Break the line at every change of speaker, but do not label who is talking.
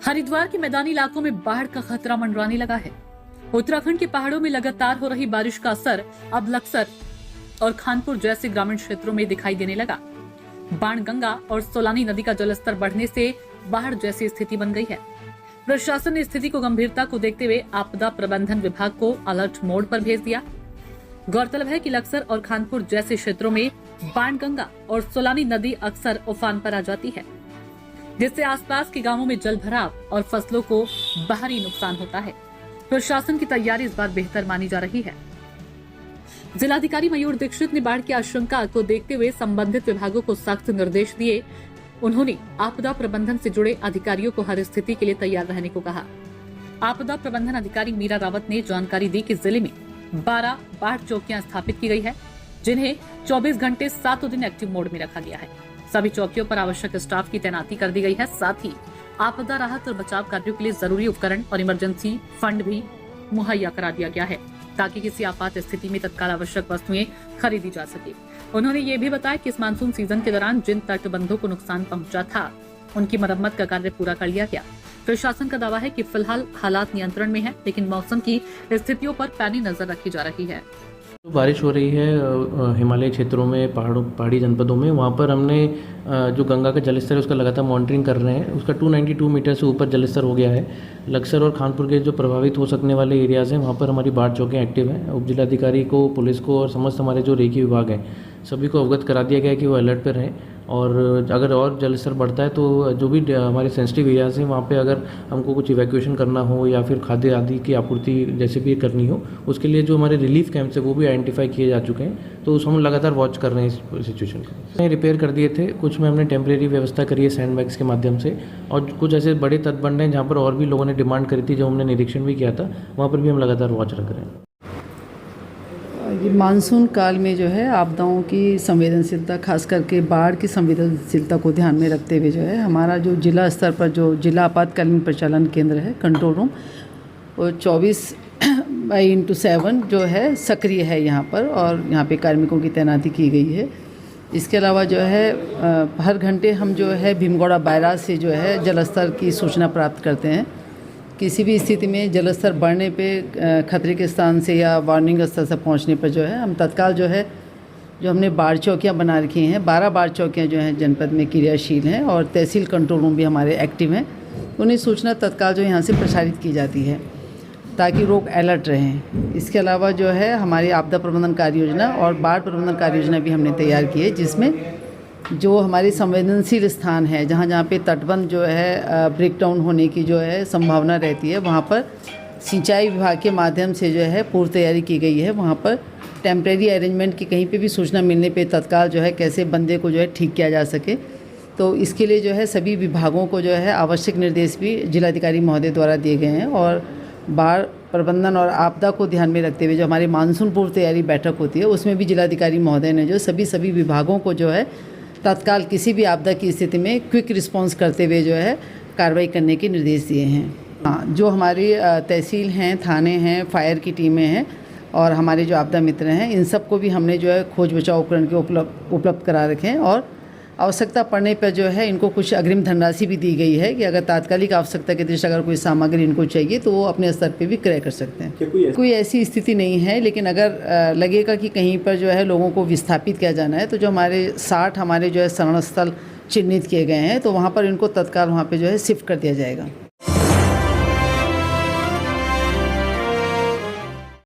हरिद्वार के मैदानी इलाकों में बाढ़ का खतरा मंडराने लगा है। उत्तराखंड के पहाड़ों में लगातार हो रही बारिश का असर अब लक्सर और खानपुर जैसे ग्रामीण क्षेत्रों में दिखाई देने लगा। बाणगंगा और सोलानी नदी का जलस्तर बढ़ने से बाढ़ जैसी स्थिति बन गई है। प्रशासन ने स्थिति को गंभीरता को देखते हुए आपदा प्रबंधन विभाग को अलर्ट मोड पर भेज दिया। गौरतलब है कि लक्सर और खानपुर जैसे क्षेत्रों में बाणगंगा और सोलानी नदी अक्सर उफान पर आ जाती है, जिससे आसपास के गांवों में जल भराव और फसलों को भारी नुकसान होता है। प्रशासन की तैयारी इस बार बेहतर मानी जा रही है। जिलाधिकारी मयूर दीक्षित ने बाढ़ की आशंका को देखते हुए संबंधित विभागों को सख्त निर्देश दिए। उन्होंने आपदा प्रबंधन से जुड़े अधिकारियों को हर स्थिति के लिए तैयार रहने को कहा। आपदा प्रबंधन अधिकारी मीरा रावत ने जानकारी दी कि जिले में 12 बाढ़ चौकियां स्थापित की गई है, जिन्हें 24 घंटे 7 दिन एक्टिव मोड में रखा गया है। सभी चौकियों पर आवश्यक स्टाफ की तैनाती कर दी गई है। साथ ही आपदा राहत और बचाव कार्यों के लिए जरूरी उपकरण और इमरजेंसी फंड भी मुहैया करा दिया गया है, ताकि किसी आपात स्थिति में तत्काल आवश्यक वस्तुएं खरीदी जा सके। उन्होंने ये भी बताया कि इस मानसून सीजन के दौरान जिन तटबंधों को नुकसान पहुंचा था, उनकी मरम्मत का कार्य पूरा कर लिया गया। प्रशासन का दावा है कि फिलहाल हालात नियंत्रण में है, लेकिन मौसम की स्थितियों पर पैनी नजर रखी जा रही है।
बारिश हो रही है हिमालय क्षेत्रों में, पहाड़ी जनपदों में। वहाँ पर हमने जो गंगा का जलस्तर है उसका लगातार मॉनिटरिंग कर रहे हैं। उसका 292 मीटर से ऊपर जलस्तर हो गया है। लक्सर और खानपुर के जो प्रभावित हो सकने वाले एरियाज़ हैं वहाँ पर हमारी बाढ़ चौकियाँ एक्टिव हैं। उप जिलाधिकारी को, पुलिस को और समस्त हमारे जो रेखी विभाग हैं सभी को अवगत करा दिया गया है कि वो अलर्ट पर रहें। और अगर और जलस्तर बढ़ता है तो जो भी हमारे सेंसिटिव एरियाज़ हैं वहाँ पे अगर हमको कुछ इवैक्यूएशन करना हो या फिर खाद्य आदि की आपूर्ति जैसे भी करनी हो, उसके लिए जो हमारे रिलीफ कैंप्स है वो भी आइडेंटिफाई किए जा चुके हैं। तो हम लगातार वॉच कर रहे हैं इस सिचुएशन को। हमने रिपेयर कर दिए थे, कुछ में हमने टेम्परेरी व्यवस्था करी है सैंडबैग्स के माध्यम से, और कुछ ऐसे बड़े तटबंध हैं जहाँ पर और भी लोगों ने डिमांड करी थी, जो हमने निरीक्षण भी किया था, वहाँ पर भी हम लगातार वॉच रख रहे हैं।
ये मानसून काल में जो है आपदाओं की संवेदनशीलता, खास करके बाढ़ की संवेदनशीलता को ध्यान में रखते हुए जो है हमारा जो जिला स्तर पर जो जिला आपातकालीन परिचालन केंद्र है, कंट्रोल रूम, वो 24/7 जो है सक्रिय है यहाँ पर, और यहाँ पे कार्मिकों की तैनाती की गई है। इसके अलावा जो है हर घंटे हम जो है भीमगौड़ा बैराज से जो है जलस्तर की सूचना प्राप्त करते हैं। किसी भी स्थिति में जलस्तर बढ़ने पे खतरे के स्थान से या वार्निंग स्तर से पहुंचने पर जो है हम तत्काल जो है जो हमने बाढ़ चौकियां बना रखी हैं, 12 बाढ़ चौकियां जो हैं जनपद में क्रियाशील हैं, और तहसील कंट्रोल रूम भी हमारे एक्टिव हैं। उन्हें सूचना तत्काल जो यहाँ से प्रसारित की जाती है ताकि लोग अलर्ट रहें। इसके अलावा जो है हमारी आपदा प्रबंधन कार्य योजना और बाढ़ प्रबंधन कार्य योजना भी हमने तैयार की है, जिसमें जो हमारी संवेदनशील स्थान है, जहाँ जहाँ पे तटबंध जो है ब्रेकडाउन होने की जो है संभावना रहती है, वहाँ पर सिंचाई विभाग के माध्यम से जो है पूर्व तैयारी की गई है। वहाँ पर टेम्परेरी अरेंजमेंट की कहीं पे भी सूचना मिलने पे तत्काल जो है कैसे बंदे को जो है ठीक किया जा सके, तो इसके लिए जो है सभी विभागों को जो है आवश्यक निर्देश भी जिलाधिकारी महोदय द्वारा दिए गए हैं। और बाढ़ प्रबंधन और आपदा को ध्यान में रखते हुए जो हमारी मानसून पूर्व तैयारी बैठक होती है, उसमें भी जिलाधिकारी महोदय ने जो सभी विभागों को जो है तत्काल किसी भी आपदा की स्थिति में क्विक रिस्पांस करते हुए जो है कार्रवाई करने के निर्देश दिए हैं। हाँ, जो हमारी तहसील हैं, थाने हैं, फायर की टीमें हैं और हमारे जो आपदा मित्र हैं, इन सबको भी हमने जो है खोज बचाव उपकरण के उपलब्ध करा रखे हैं। और आवश्यकता पड़ने पर जो है इनको कुछ अग्रिम धनराशि भी दी गई है कि अगर तात्कालिक आवश्यकता के दृष्टि अगर कोई सामग्री इनको चाहिए तो वो अपने स्तर पे भी क्रय कर सकते हैं। कोई ऐसी स्थिति नहीं है, लेकिन अगर लगेगा कि कहीं पर जो है लोगों को विस्थापित किया जाना है, तो जो हमारे 60 हमारे जो है शरण स्थल चिन्हित किए गए हैं, तो वहाँ पर इनको तत्काल वहाँ पर जो है शिफ्ट कर दिया जाएगा।